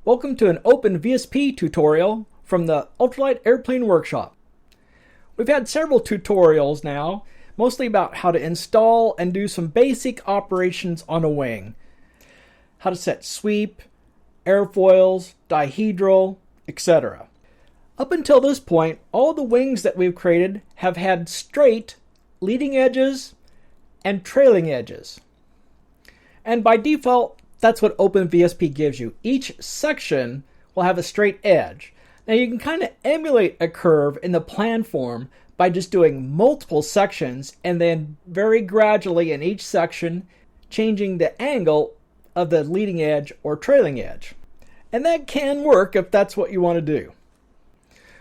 Welcome to an OpenVSP tutorial from the Ultralight Airplane Workshop. We've had several tutorials now, mostly about how to install and do some basic operations on a wing. How to set sweep, airfoils, dihedral, etc. Up until this point, all the wings that we've created have had straight leading edges and trailing edges. And by default, that's what OpenVSP gives you. Each section will have a straight edge. Now you can kind of emulate a curve in the plan form by just doing multiple sections and then very gradually in each section changing the angle of the leading edge or trailing edge. And that can work if that's what you want to do.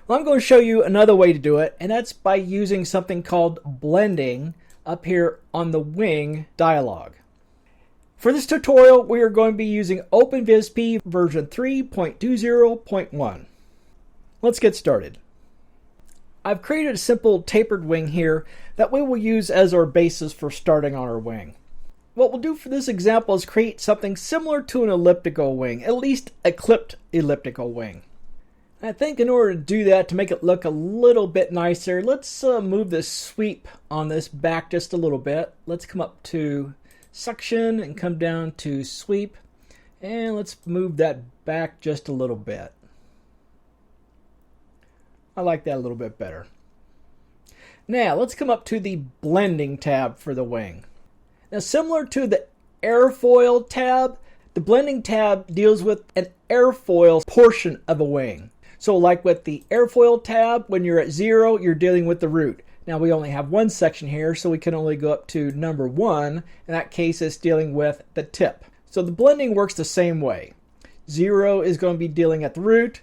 Well, I'm going to show you another way to do it, and that's by using something called blending up here on the wing dialog. For this tutorial, we are going to be using OpenVSP version 3.20.1. Let's get started. I've created a simple tapered wing here that we will use as our basis for starting on our wing. What we'll do for this example is create something similar to an elliptical wing, at least a clipped elliptical wing. I think in order to do that, to make it look a little bit nicer, let's move the sweep on this back just a little bit. Let's come up to section and come down to sweep, and let's move that back just a little bit. I like that a little bit better. Now let's come up to the blending tab for the wing. Now, similar to the airfoil tab, the blending tab deals with an airfoil portion of a wing. So like with the airfoil tab, when you're at 0, you're dealing with the root. Now we only have one section here, so we can only go up to number 1. In that case, it's dealing with the tip. So the blending works the same way. 0 is going to be dealing at the root,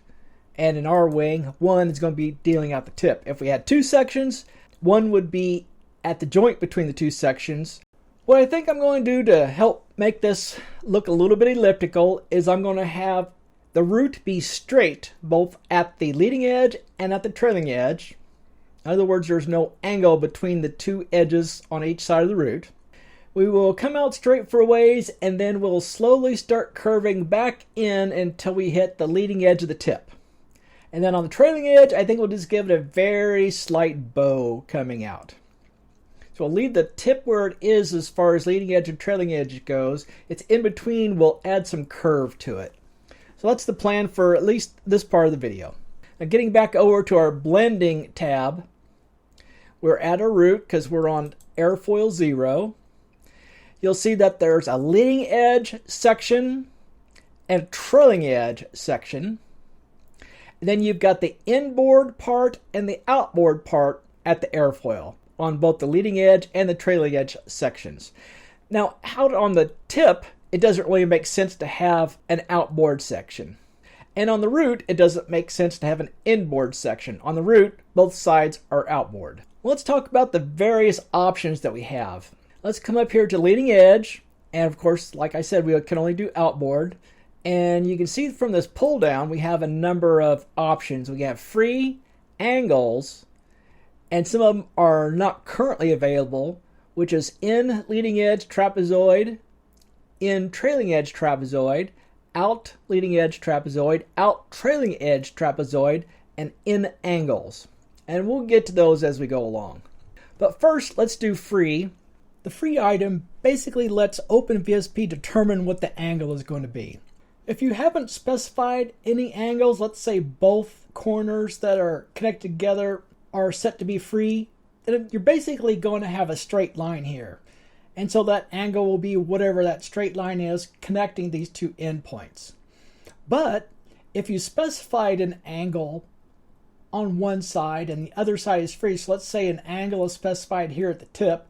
and in our wing, 1 is going to be dealing at the tip. If we had 2 sections, 1 would be at the joint between the 2 sections. What I think I'm going to do to help make this look a little bit elliptical is I'm going to have the root be straight both at the leading edge and at the trailing edge. In other words, there's no angle between the 2 edges on each side of the root. We will come out straight for a ways, and then we'll slowly start curving back in until we hit the leading edge of the tip. And then on the trailing edge, I think we'll just give it a very slight bow coming out. So we'll leave the tip where it is as far as leading edge and trailing edge goes. It's in between, we'll add some curve to it. So that's the plan for at least this part of the video. Now getting back over to our blending tab, we're at our root because we're on airfoil 0. You'll see that there's a leading edge section and a trailing edge section. And then you've got the inboard part and the outboard part at the airfoil on both the leading edge and the trailing edge sections. Now, out on the tip, it doesn't really make sense to have an outboard section. And on the root, it doesn't make sense to have an inboard section. On the root, both sides are outboard. Well, let's talk about the various options that we have. Let's come up here to leading edge. And of course, like I said, we can only do outboard. And you can see from this pull down, we have a number of options. We have free, angles, and some of them are not currently available, which is in leading edge trapezoid, in trailing edge trapezoid, out leading edge trapezoid, out trailing edge trapezoid, and in angles. And we'll get to those as we go along. But first, let's do free. The free item basically lets OpenVSP determine what the angle is going to be. If you haven't specified any angles, let's say both corners that are connected together are set to be free, then you're basically going to have a straight line here. And so that angle will be whatever that straight line is connecting these 2 endpoints. But if you specified an angle on one side and the other side is free, so let's say an angle is specified here at the tip,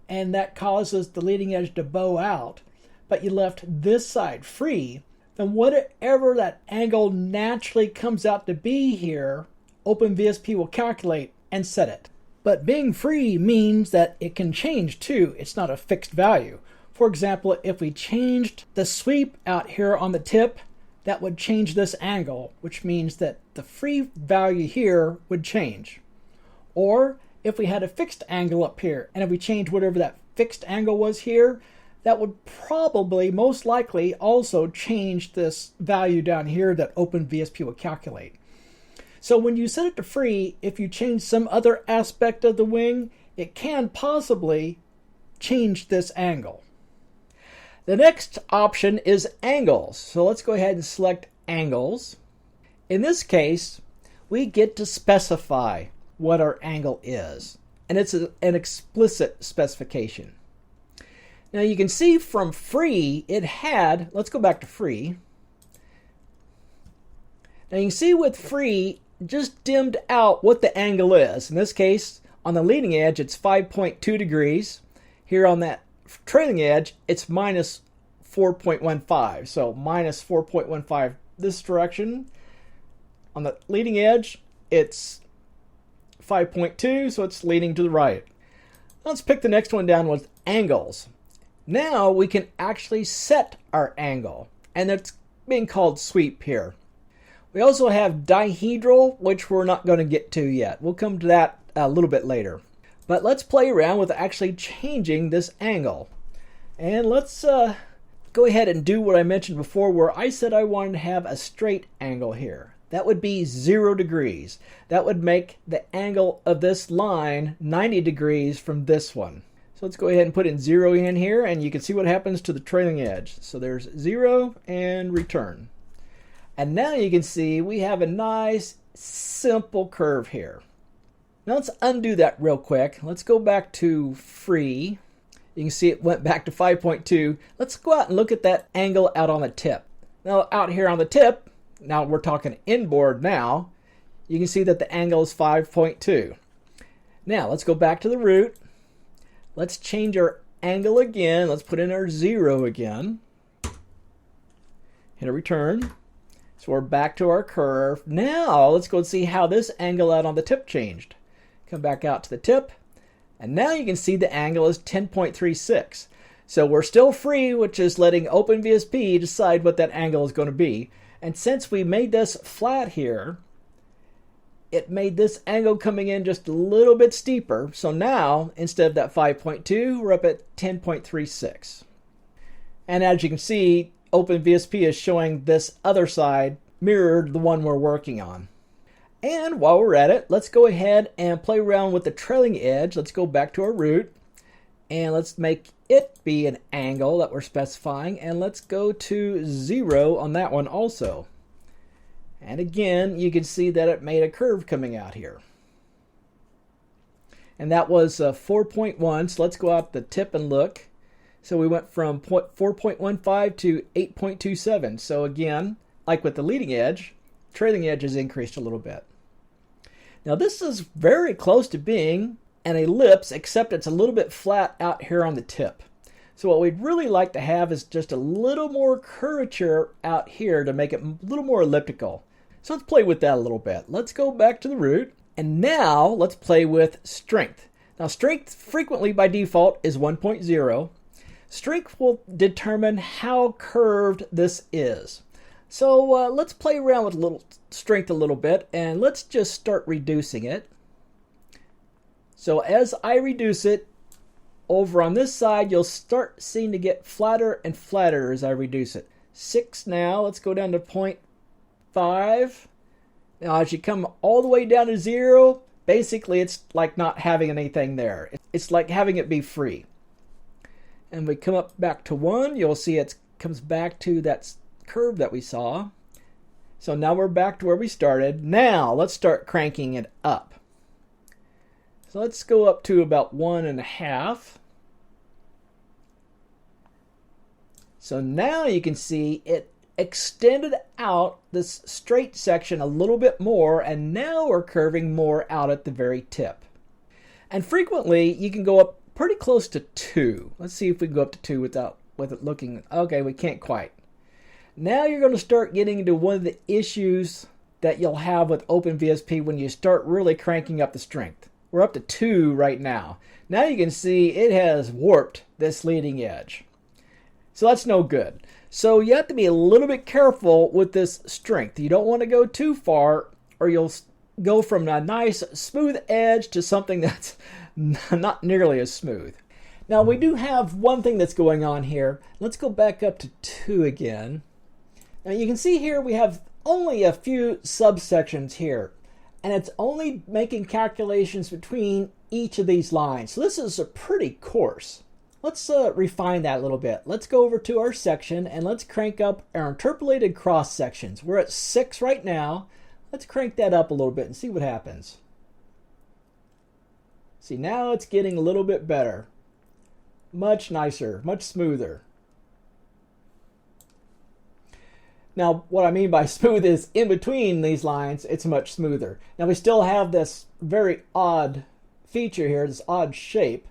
and that causes the leading edge to bow out, but you left this side free, then whatever that angle naturally comes out to be here, OpenVSP will calculate and set it. But being free means that it can change too. It's not a fixed value. For example, if we changed the sweep out here on the tip, that would change this angle, which means that the free value here would change. Or if we had a fixed angle up here, and if we change whatever that fixed angle was here, that would probably, most likely, also change this value down here that OpenVSP will calculate. So when you set it to free, if you change some other aspect of the wing, it can possibly change this angle. The next option is angles. So let's go ahead and select angles. In this case, we get to specify what our angle is. And it's an explicit specification. Now you can see from free, it had, let's go back to free. Now you can see with free, just dimmed out what the angle is. In this case, on the leading edge, it's 5.2 degrees. Here on that trailing edge, it's minus 4.15. So minus 4.15 this direction. On the leading edge, it's 5.2, so it's leaning to the right. Let's pick the next one down with angles. Now we can actually set our angle, and it's being called sweep here. We also have dihedral, which we're not going to get to yet. We'll come to that a little bit later. But let's play around with actually changing this angle. And let's go ahead and do what I mentioned before, where I said I wanted to have a straight angle here. That would be 0 degrees. That would make the angle of this line 90 degrees from this one. So let's go ahead and put in 0 in here, and you can see what happens to the trailing edge. So there's 0 and return. And now you can see we have a nice, simple curve here. Now let's undo that real quick. Let's go back to free. You can see it went back to 5.2. Let's go out and look at that angle out on the tip. Now out here on the tip, now we're talking inboard now, you can see that the angle is 5.2. Now let's go back to the root. Let's change our angle again. Let's put in our 0 again. Hit a return. So we're back to our curve. Now let's go and see how this angle out on the tip changed. Come back out to the tip. And now you can see the angle is 10.36. So we're still free, which is letting OpenVSP decide what that angle is going to be. And since we made this flat here, it made this angle coming in just a little bit steeper. So now, instead of that 5.2, we're up at 10.36. And as you can see, OpenVSP is showing this other side mirrored the one we're working on. And while we're at it, let's go ahead and play around with the trailing edge. Let's go back to our root, and let's make it be an angle that we're specifying, and let's go to 0 on that one also. And again, you can see that it made a curve coming out here. And that was 4.1, so let's go out the tip and look. So we went from 4.15 to 8.27. So again, like with the leading edge, trailing edge has increased a little bit. Now this is very close to being an ellipse, except it's a little bit flat out here on the tip. So what we'd really like to have is just a little more curvature out here to make it a little more elliptical. So let's play with that a little bit. Let's go back to the root, and now let's play with strength. Now strength frequently by default is 1.0. Strength will determine how curved this is. So let's play around with strength a little bit, and let's just start reducing it. So as I reduce it, over on this side, you'll start seeing to get flatter and flatter as I reduce it. 6 now, let's go down to 0.5. Now as you come all the way down to 0, basically it's like not having anything there. It's like having it be free. And we come up back to 1, you'll see it comes back to that curve that we saw. So now we're back to where we started. Now let's start cranking it up. So let's go up to about 1.5. So now you can see it extended out this straight section a little bit more, and now we're curving more out at the very tip. And frequently you can go up pretty close to 2. Let's see if we can go up to 2 with it looking, okay, we can't quite. Now you're going to start getting into one of the issues that you'll have with OpenVSP when you start really cranking up the strength. We're up to 2 right now. Now you can see it has warped this leading edge. So that's no good. So you have to be a little bit careful with this strength. You don't want to go too far, or you'll go from a nice smooth edge to something that's not nearly as smooth. Now we do have one thing that's going on here. Let's go back up to 2 again. Now you can see here we have only a few subsections here, and it's only making calculations between each of these lines. So this is a pretty coarse. Let's refine that a little bit. Let's go over to our section and let's crank up our interpolated cross sections. We're at 6 right now. Let's crank that up a little bit and see what happens. See, now it's getting a little bit better. Much nicer, much smoother. Now, what I mean by smooth is in between these lines, it's much smoother. Now, we still have this very odd feature here, this odd shape.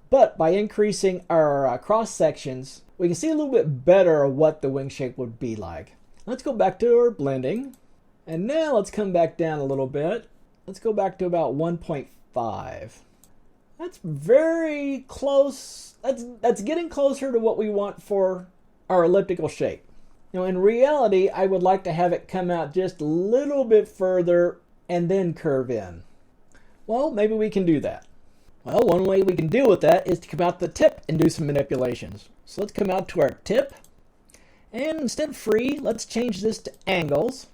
But by increasing our cross sections, we can see a little bit better what the wing shape would be like. Let's go back to our blending. And now let's come back down a little bit. Let's go back to about 1.5. That's very close. That's getting closer to what we want for our elliptical shape. Now in reality, I would like to have it come out just a little bit further and then curve in. Well, maybe we can do that. Well, one way we can deal with that is to come out the tip and do some manipulations. So let's come out to our tip, and instead of free, let's change this to angles.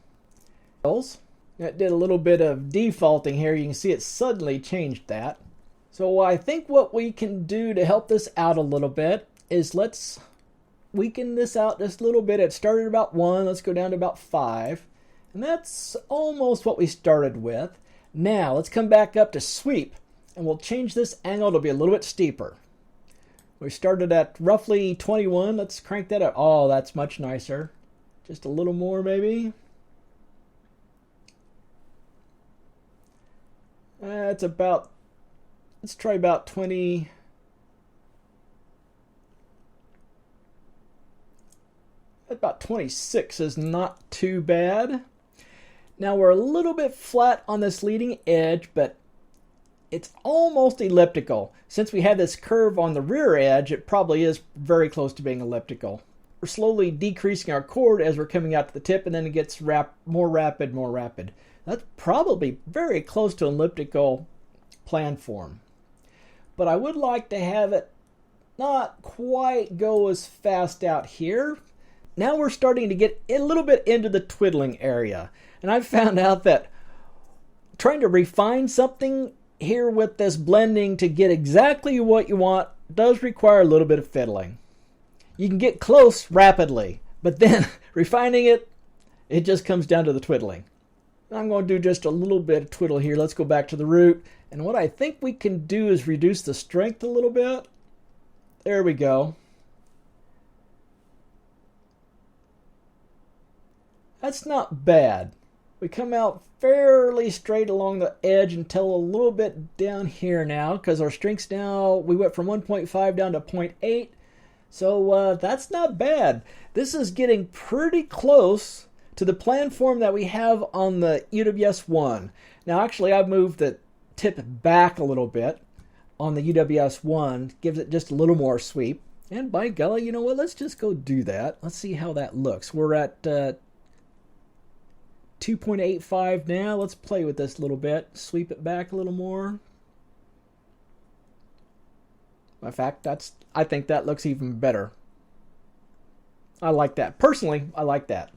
That did a little bit of defaulting here. You can see it suddenly changed that. So I think what we can do to help this out a little bit is let's weaken this out just a little bit. It started about 1, let's go down to about 5. And that's almost what we started with. Now let's come back up to sweep. And we'll change this angle to be a little bit steeper. We started at roughly 21. Let's crank that up. Oh, that's much nicer. Just a little more maybe. That's about, let's try about 20. About 26 is not too bad. Now we're a little bit flat on this leading edge, but it's almost elliptical. Since we have this curve on the rear edge, it probably is very close to being elliptical. We're slowly decreasing our chord as we're coming out to the tip, and then it gets more rapid. That's probably very close to an elliptical plan form. But I would like to have it not quite go as fast out here. Now we're starting to get a little bit into the twiddling area. And I've found out that trying to refine something here with this blending to get exactly what you want does require a little bit of fiddling. You can get close rapidly, but then refining it, it just comes down to the twiddling. I'm going to do just a little bit of twiddle here. Let's go back to the root. And what I think we can do is reduce the strength a little bit. There we go. That's not bad. We come out fairly straight along the edge until a little bit down here now, because our strengths now, we went from 1.5 down to 0.8. So that's not bad. This is getting pretty close to the plan form that we have on the UWS-1. Now actually I've moved the tip back a little bit on the UWS-1, gives it just a little more sweep. And by golly, you know what, let's just go do that. Let's see how that looks. We're at 2.85 now. Let's play with this a little bit. Sweep it back a little more. In fact, I think that looks even better. I like that. Personally, I like that.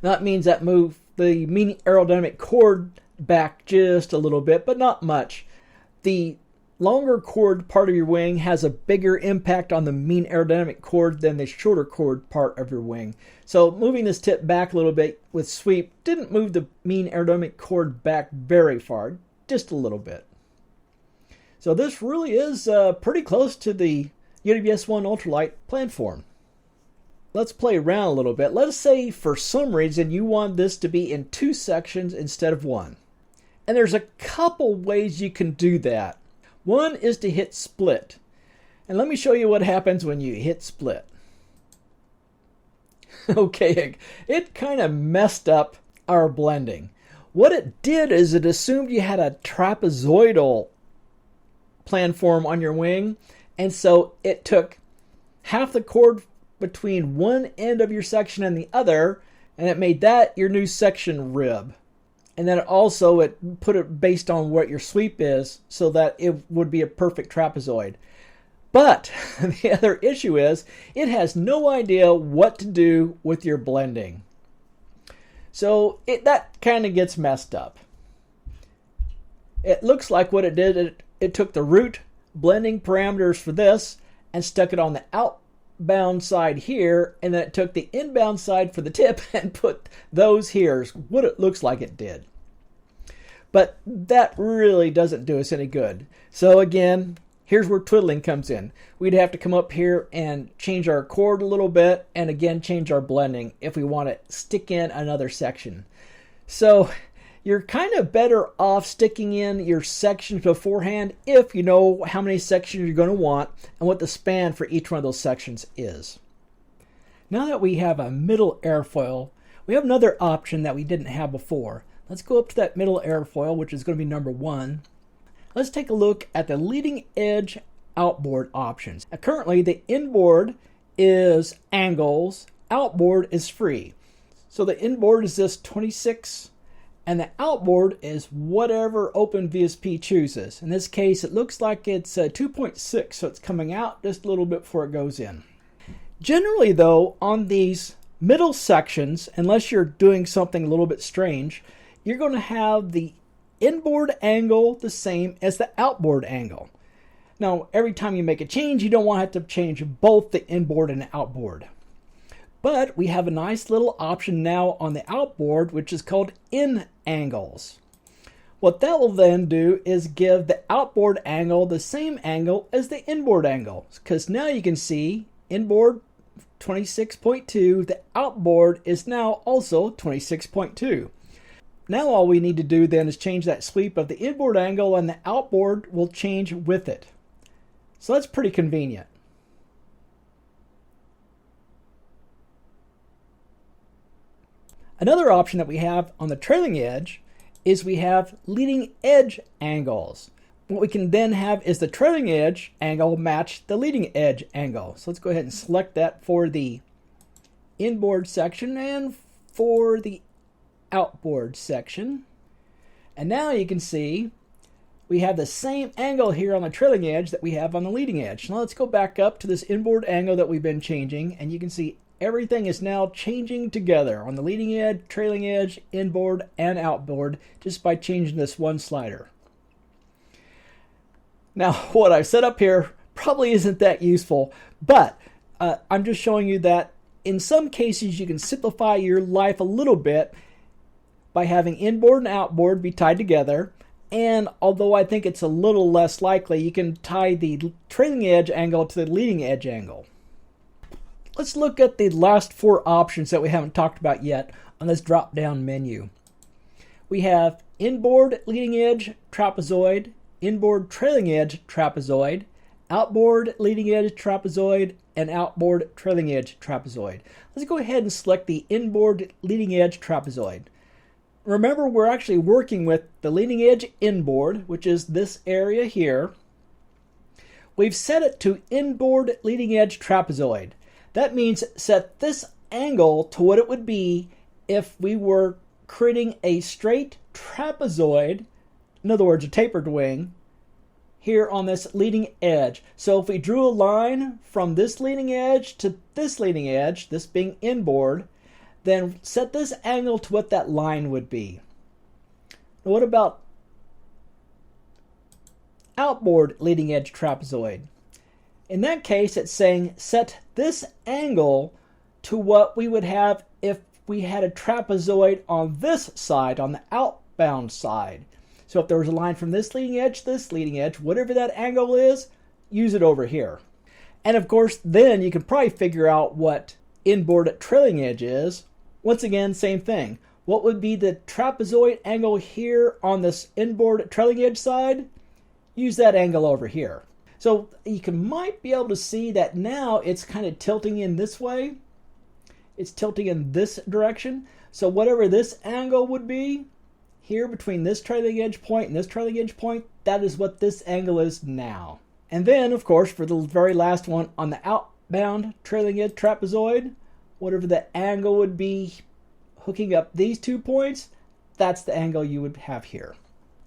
That means that move the mean aerodynamic chord back just a little bit, but not much. The longer chord part of your wing has a bigger impact on the mean aerodynamic chord than the shorter chord part of your wing. So moving this tip back a little bit with sweep didn't move the mean aerodynamic chord back very far, just a little bit. So this really is pretty close to the UWS-1 Ultralight planform. Let's play around a little bit. Let's say for some reason you want this to be in 2 sections instead of 1. And there's a couple ways you can do that. One is to hit split. And let me show you what happens when you hit split. Okay, it kind of messed up our blending. What it did is it assumed you had a trapezoidal planform on your wing, and so it took half the chord between one end of your section and the other, and it made that your new section rib. And then it put it based on what your sweep is, so that it would be a perfect trapezoid. But the other issue is it has no idea what to do with your blending. So that kind of gets messed up. It looks like what it did, it took the root blending parameters for this and stuck it on the outbound side here, and then it took the inbound side for the tip and put those here, is what it looks like it did. But that really doesn't do us any good. So again, here's where twiddling comes in. We'd have to come up here and change our chord a little bit, and again change our blending if we want to stick in another section. So you're kind of better off sticking in your sections beforehand if you know how many sections you're going to want and what the span for each one of those sections is. Now that we have a middle airfoil, we have another option that we didn't have before. Let's go up to that middle airfoil, which is going to be number 1. Let's take a look at the leading edge outboard options. Now, currently, the inboard is angles, outboard is free. So the inboard is this 26, and the outboard is whatever OpenVSP chooses. In this case, it looks like it's 2.6, so it's coming out just a little bit before it goes in. Generally, though, on these middle sections, unless you're doing something a little bit strange, you're going to have the inboard angle the same as the outboard angle. Now, every time you make a change, you don't want to have to change both the inboard and the outboard. But we have a nice little option now on the outboard, which is called in angles. What that will then do is give the outboard angle the same angle as the inboard angle, because now you can see inboard 26.2, the outboard is now also 26.2. Now all we need to do then is change that sweep of the inboard angle, and the outboard will change with it. So that's pretty convenient. Another option that we have on the trailing edge is we have leading edge angles. What we can then have is the trailing edge angle match the leading edge angle. So let's go ahead and select that for the inboard section and for the outboard section. And now you can see we have the same angle here on the trailing edge that we have on the leading edge. Now let's go back up to this inboard angle that we've been changing, and you can see everything is now changing together on the leading edge, trailing edge, inboard, and outboard just by changing this one slider. Now what I've set up here probably isn't that useful, but I'm just showing you that in some cases you can simplify your life a little bit by having inboard and outboard be tied together. And although I think it's a little less likely, you can tie the trailing edge angle to the leading edge angle. Let's look at the last 4 options that we haven't talked about yet on this drop-down menu. We have inboard leading edge trapezoid, inboard trailing edge trapezoid, outboard leading edge trapezoid, and outboard trailing edge trapezoid. Let's go ahead and select the inboard leading edge trapezoid. Remember, we're actually working with the leading edge inboard, which is this area here. We've set it to inboard leading edge trapezoid. That means set this angle to what it would be if we were creating a straight trapezoid, in other words, a tapered wing, here on this leading edge. So if we drew a line from this leading edge to this leading edge, this being inboard, then set this angle to what that line would be. Now what about outboard leading edge trapezoid? In that case, it's saying set this angle to what we would have if we had a trapezoid on this side, on the outbound side. So if there was a line from this leading edge to this leading edge, whatever that angle is, use it over here. And of course, then you can probably figure out what inboard trailing edge is. Once again, same thing. What would be the trapezoid angle here on this inboard trailing edge side? Use that angle over here. So you might be able to see that now it's kind of tilting in this way. It's tilting in this direction. So whatever this angle would be, here between this trailing edge point and this trailing edge point, that is what this angle is now. And then, of course, for the very last one, on the outbound trailing edge trapezoid, whatever the angle would be hooking up these 2 points, that's the angle you would have here.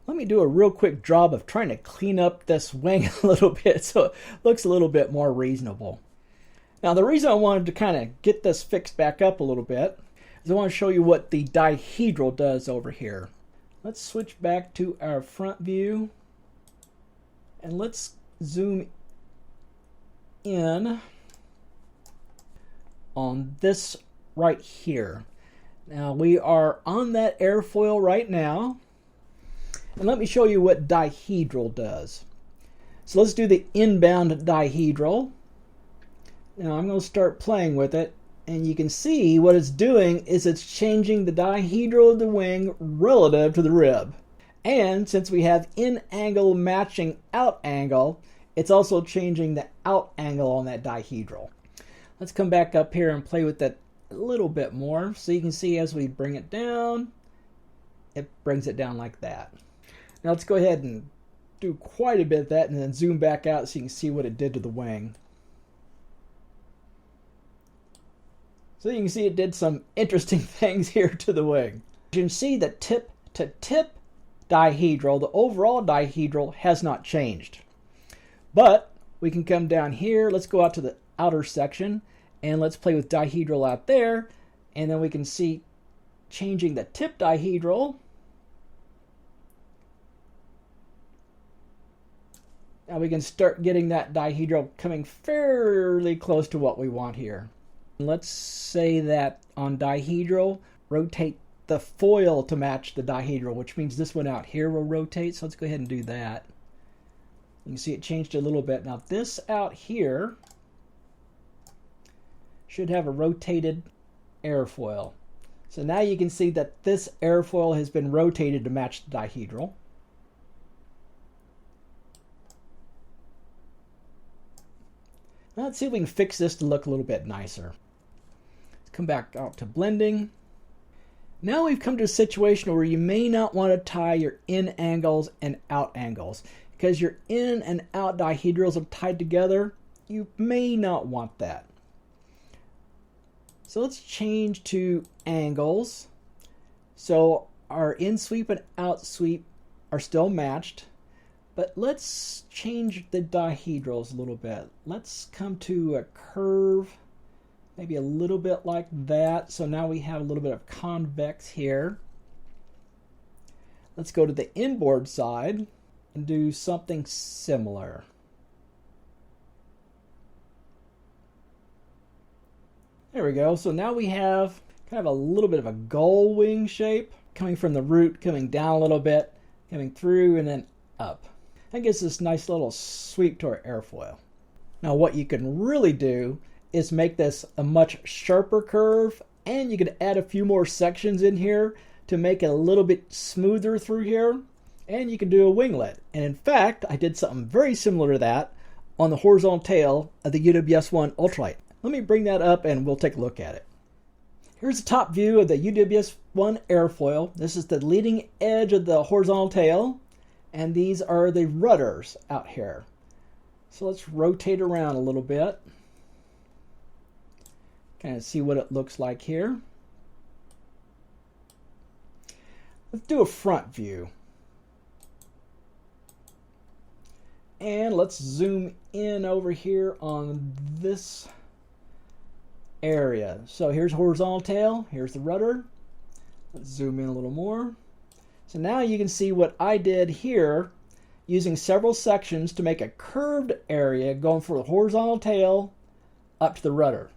Let me do a real quick job of trying to clean up this wing a little bit so it looks a little bit more reasonable. Now the reason I wanted to kind of get this fixed back up a little bit is I want to show you what the dihedral does over here. Let's switch back to our front view and let's zoom in on this right here. Now we are on that airfoil right now. And let me show you what dihedral does. So let's do the inbound dihedral. Now I'm going to start playing with it. And you can see what it's doing is it's changing the dihedral of the wing relative to the rib. And since we have in angle matching out angle, it's also changing the out angle on that dihedral. Let's come back up here and play with that a little bit more. So you can see as we bring it down, it brings it down like that. Now let's go ahead and do quite a bit of that and then zoom back out so you can see what it did to the wing. So you can see it did some interesting things here to the wing. You can see the tip to tip dihedral, the overall dihedral has not changed. But we can come down here, let's go out to the outer section and let's play with dihedral out there, and then we can see changing the tip dihedral. Now we can start getting that dihedral coming fairly close to what we want here. Let's say that on dihedral, rotate the foil to match the dihedral, which means this one out here will rotate. So let's go ahead and do that. You can see it changed a little bit. Now this out here should have a rotated airfoil. So now you can see that this airfoil has been rotated to match the dihedral. Now let's see if we can fix this to look a little bit nicer. Let's come back out to blending. Now we've come to a situation where you may not want to tie your in angles and out angles. Because your in and out dihedrals are tied together, you may not want that. So let's change to angles. So our in sweep and out sweep are still matched. But let's change the dihedrals a little bit. Let's come to a curve, maybe a little bit like that. So now we have a little bit of convex here. Let's go to the inboard side and do something similar. There we go. So now we have kind of a little bit of a gull wing shape coming from the root, coming down a little bit, coming through and then up. That gives this nice little sweep to our airfoil. Now what you can really do is make this a much sharper curve, and you can add a few more sections in here to make it a little bit smoother through here, and you can do a winglet. And in fact, I did something very similar to that on the horizontal tail of the UWS-1 Ultralight. Let me bring that up and we'll take a look at it. Here's the top view of the UWS-1 airfoil. This is the leading edge of the horizontal tail. And these are the rudders out here. So let's rotate around a little bit. Kind of see what it looks like here. Let's do a front view. And let's zoom in over here on this area. So here's horizontal tail, here's the rudder. Let's zoom in a little more. So now you can see what I did here using several sections to make a curved area going from the horizontal tail up to the rudder.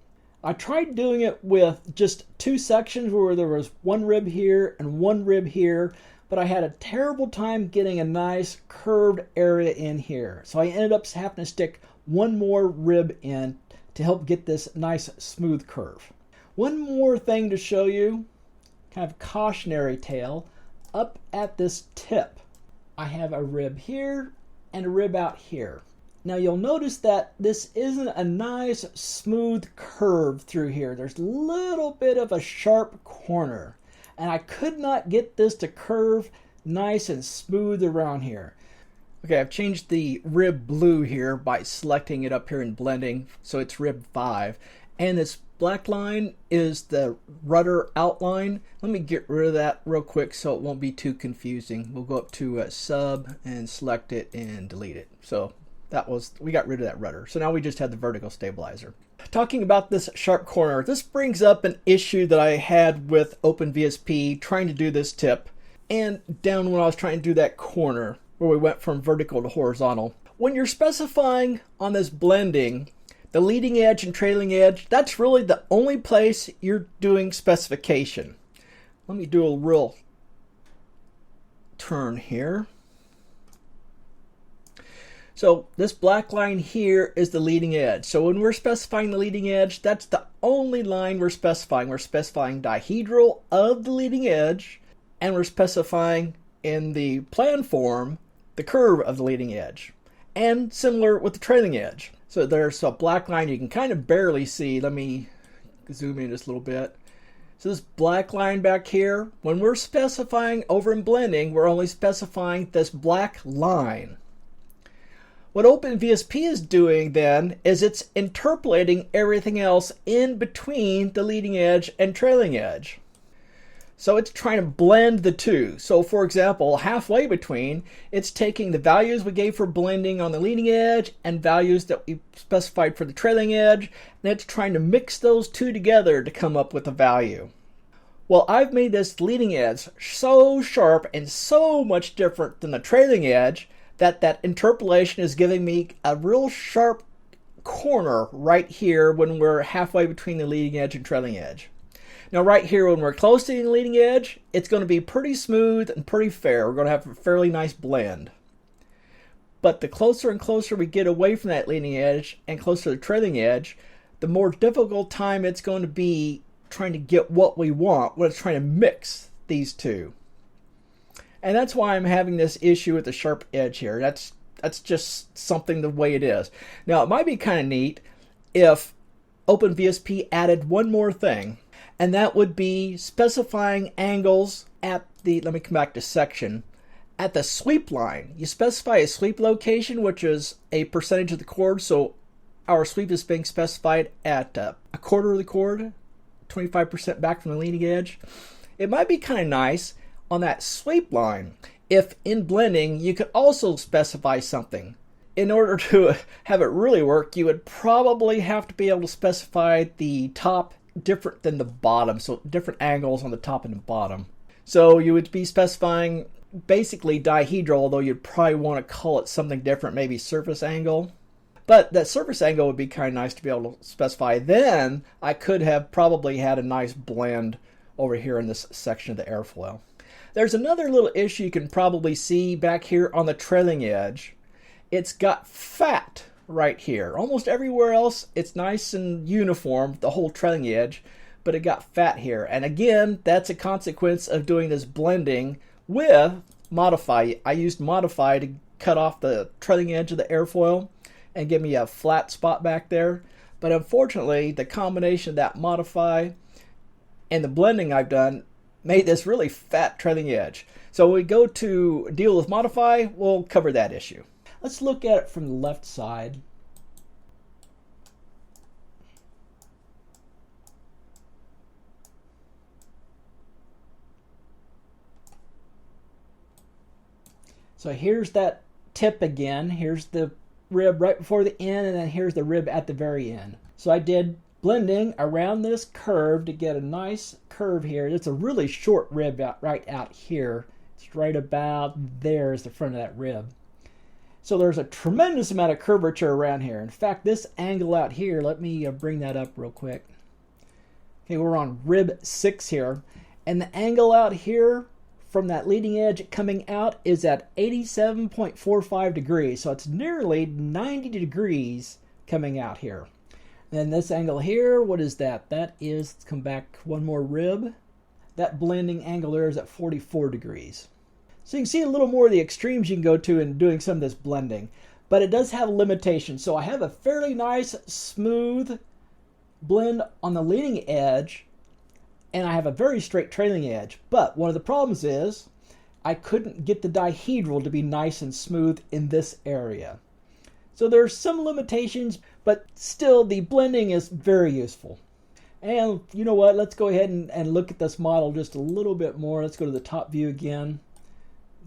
I tried doing it with just two sections where there was one rib here and one rib here, but I had a terrible time getting a nice curved area in here. So I ended up having to stick one more rib in to help get this nice smooth curve. One more thing to show you, kind of cautionary tale. Up at this tip, I have a rib here and a rib out here. Now you'll notice that this isn't a nice smooth curve through here. There's a little bit of a sharp corner, and I could not get this to curve nice and smooth around here. Okay, I've changed the rib blue here by selecting it up here in blending, so it's rib 5, and it's black line is the rudder outline. Let me get rid of that real quick so it won't be too confusing. We'll go up to sub and select it and delete it. So we got rid of that rudder. So now we just have the vertical stabilizer. Talking about this sharp corner, this brings up an issue that I had with OpenVSP trying to do this tip, and down when I was trying to do that corner where we went from vertical to horizontal. When you're specifying on this blending, the leading edge and trailing edge, that's really the only place you're doing specification. Let me do a real turn here. So this black line here is the leading edge. So when we're specifying the leading edge, that's the only line we're specifying. We're specifying dihedral of the leading edge, and we're specifying in the plan form the curve of the leading edge. And similar with the trailing edge. So there's a black line you can kind of barely see. Let me zoom in just a little bit. So this black line back here, when we're specifying over in blending, we're only specifying this black line. What OpenVSP is doing then is it's interpolating everything else in between the leading edge and trailing edge. So it's trying to blend the two. So for example, halfway between, it's taking the values we gave for blending on the leading edge and values that we specified for the trailing edge, and it's trying to mix those two together to come up with a value. Well, I've made this leading edge so sharp and so much different than the trailing edge that interpolation is giving me a real sharp corner right here when we're halfway between the leading edge and trailing edge. Now right here when we're close to the leading edge, it's going to be pretty smooth and pretty fair. We're going to have a fairly nice blend. But the closer and closer we get away from that leading edge and closer to the trailing edge, the more difficult time it's going to be trying to get what we want when it's trying to mix these two. And that's why I'm having this issue with the sharp edge here. That's just something the way it is. Now it might be kind of neat if OpenVSP added one more thing, and that would be specifying angles at the, let me come back to section, at the sweep line. You specify a sweep location, which is a percentage of the chord, so our sweep is being specified at a quarter of the chord, 25% back from the leading edge. It might be kind of nice on that sweep line if in blending you could also specify something. In order to have it really work, you would probably have to be able to specify the top different than the bottom, so different angles on the top and the bottom. So you would be specifying basically dihedral, although you'd probably want to call it something different, maybe surface angle. But that surface angle would be kind of nice to be able to specify. Then I could have probably had a nice blend over here in this section of the airfoil. There's another little issue you can probably see back here on the trailing edge. It's got fat right here. Almost everywhere else it's nice and uniform, the whole trailing edge, but it got fat here. And again, that's a consequence of doing this blending with Modify. I used Modify to cut off the trailing edge of the airfoil and give me a flat spot back there. But unfortunately, the combination of that Modify and the blending I've done made this really fat trailing edge. So when we go to deal with Modify, we'll cover that issue. Let's look at it from the left side. So here's that tip again. Here's the rib right before the end, and then here's the rib at the very end. So I did blending around this curve to get a nice curve here. It's a really short rib right out here. It's right about there is the front of that rib. So there's a tremendous amount of curvature around here. In fact, this angle out here, let me bring that up real quick. Okay, we're on rib 6 here. And the angle out here from that leading edge coming out is at 87.45 degrees. So it's nearly 90 degrees coming out here. Then this angle here, what is that? That is, let's come back one more rib. That blending angle there is at 44 degrees. So you can see a little more of the extremes you can go to in doing some of this blending. But it does have limitations. So I have a fairly nice, smooth blend on the leading edge, and I have a very straight trailing edge. But one of the problems is I couldn't get the dihedral to be nice and smooth in this area. So there's some limitations, but still the blending is very useful. And you know what, let's go ahead and look at this model just a little bit more. Let's go to the top view again,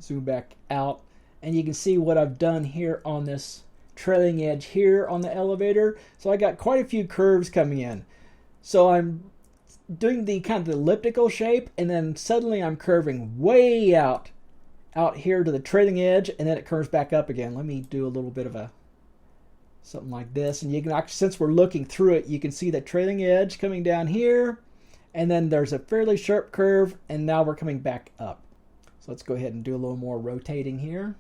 zoom back out, and you can see what I've done here on this trailing edge here on the elevator. So I got quite a few curves coming in. So I'm doing the kind of the elliptical shape, and then suddenly I'm curving way out here to the trailing edge, and then it curves back up again. Let me do a little bit of a something like this, and you can actually, since we're looking through it, you can see the trailing edge coming down here, and then there's a fairly sharp curve, and now we're coming back up. So let's go ahead and do a little more rotating here.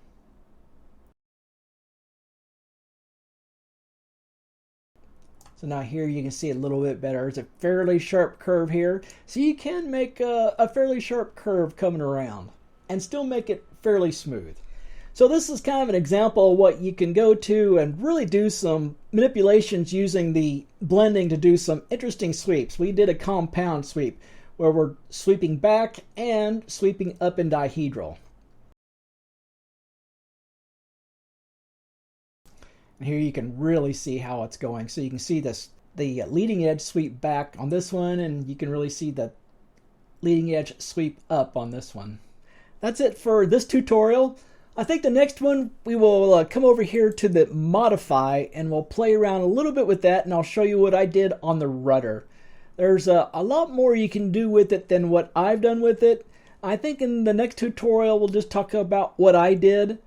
So now here you can see a little bit better. It's a fairly sharp curve here. So you can make a fairly sharp curve coming around and still make it fairly smooth. So this is kind of an example of what you can go to and really do some manipulations using the blending to do some interesting sweeps. We did a compound sweep where we're sweeping back and sweeping up in dihedral. And here you can really see how it's going. So you can see this, the leading edge sweep back on this one, and you can really see the leading edge sweep up on this one. That's it for this tutorial. I think the next one we will come over here to the modify, and we'll play around a little bit with that, and I'll show you what I did on the rudder. There's a lot more you can do with it than what I've done with it. I think in the next tutorial we'll just talk about what I did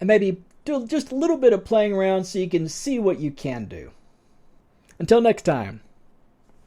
and maybe do just a little bit of playing around so you can see what you can do. Until next time.